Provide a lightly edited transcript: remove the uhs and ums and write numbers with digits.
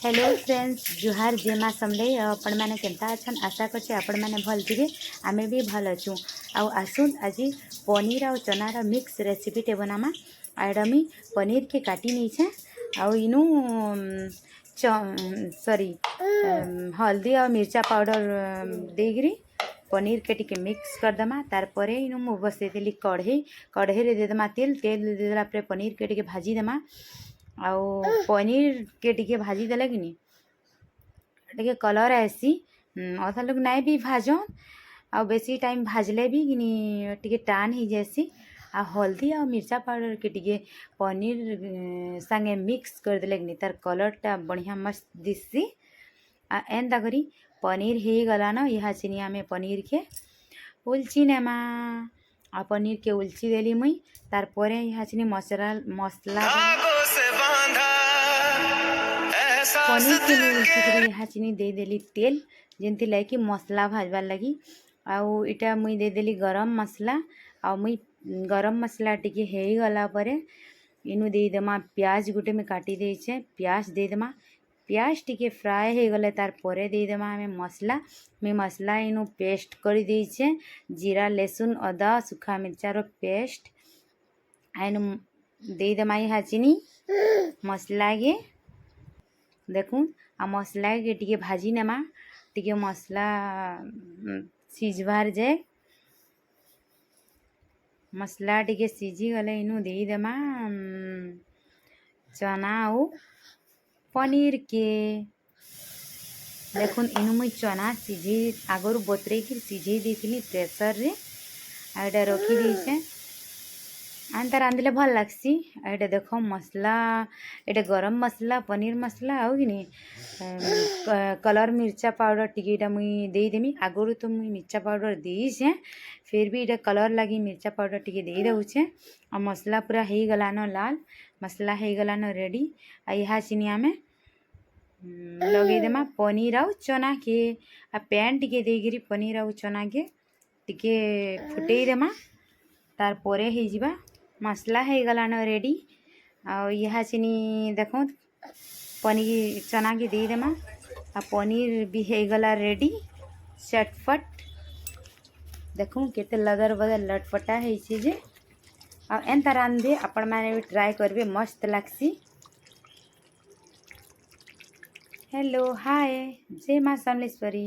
Hello friends जुहार जे माँ समले आपण मैंने केनता अच्छन आशा कर आपण मैंने भल थे आम भी भल अच्छू आसुन आज पनीर आ चनार मिक्स रेसिपीटे बनामा आड़ा मुई पनीर के काटी नहीं आनु सॉरी हल्दी और मिर्चा पाउडर देकरी पनीर के टिके मिक्स करदमा तार इनु मु बसईली कढ़ई देदमा तेल देदेला पनीर के टिके भाजीदेमा आउ पनीर के टिके भाजी देला कि टिके कलर आसी अधा लोग नाई भी भाजन आ बेसी टाइम भाजले भी कि टिके टान ही जैसी आ हल्दी आ मिर्चा पाउडर के टिके पनीर संगे मिक्स कर देले कि तार कलरटा बढ़िया मस्त दिसी आ एंता करी पनीर हो गला न यहाँ चिनी आम पनीर के उलची नेमा आ पनीर के उलची देली मुई तार परे यहाँ चिनी मसला पनीर के लिए उलची कर यहाँ चिनी दे देली तेल जेंती लगी मसला भाजबार लगी आउ इटा मुई दे देली गरम मसला आ मुई गरम मसला टिके हो गला परे इनु दे देमा प्याज गुटे में काटी देछे प्याज दे देमा प्याज टिके फ्राए हो गले तार परे दे देमा हमें मसला इनु पेस्ट कर देछे जीरा लहसुन अदा सूखा मिर्चार पेस्ट आइनु दे देमा यहाँ चिनी मसला के देखून आ मसला के टिके भाजी नेमा टिके मसला सीझबार जाए मसला टिके सीझी गले इनु दे देमा चना और पनीर के देखुन इनु मुई चना सीझी आगर बतरे कि सीझे देथिली प्रेसर रे आइटा रखी देछे आंता रांधिले भल लागसी एटा देख मसला एटा गरम मसला पनीर मसला आउ कि कलर मिर्चा पाउडर टिकेटा मुई देदेमी आगुरी तो मुई मिर्चा पाउडर देछे फिर भी इटा कलर लगी मिर्चा पाउडर टिके दे दउछे आ मसला पूरा हो गलान लाल मसला हो गलान रेडी आ यहाँ चिनी आमे लगे देमा पनीर आउ चना के आ पैन टिके देगिरी पनीर आउ चना के टिके फुटेई देमा तार परे ही जिबा मसला हो गलान रेडी आ यहाँ चिनी देखो पनीर चना के दे देमा आ पनीर भी हो गला रेडी चटपट देखूँ केते लदर बदर लटपटा है जे आ एंता रांधे आपण मैंने भी ट्राए करबे मस्त लागसी। हेलो हाय जय माँ समलेश्वरी।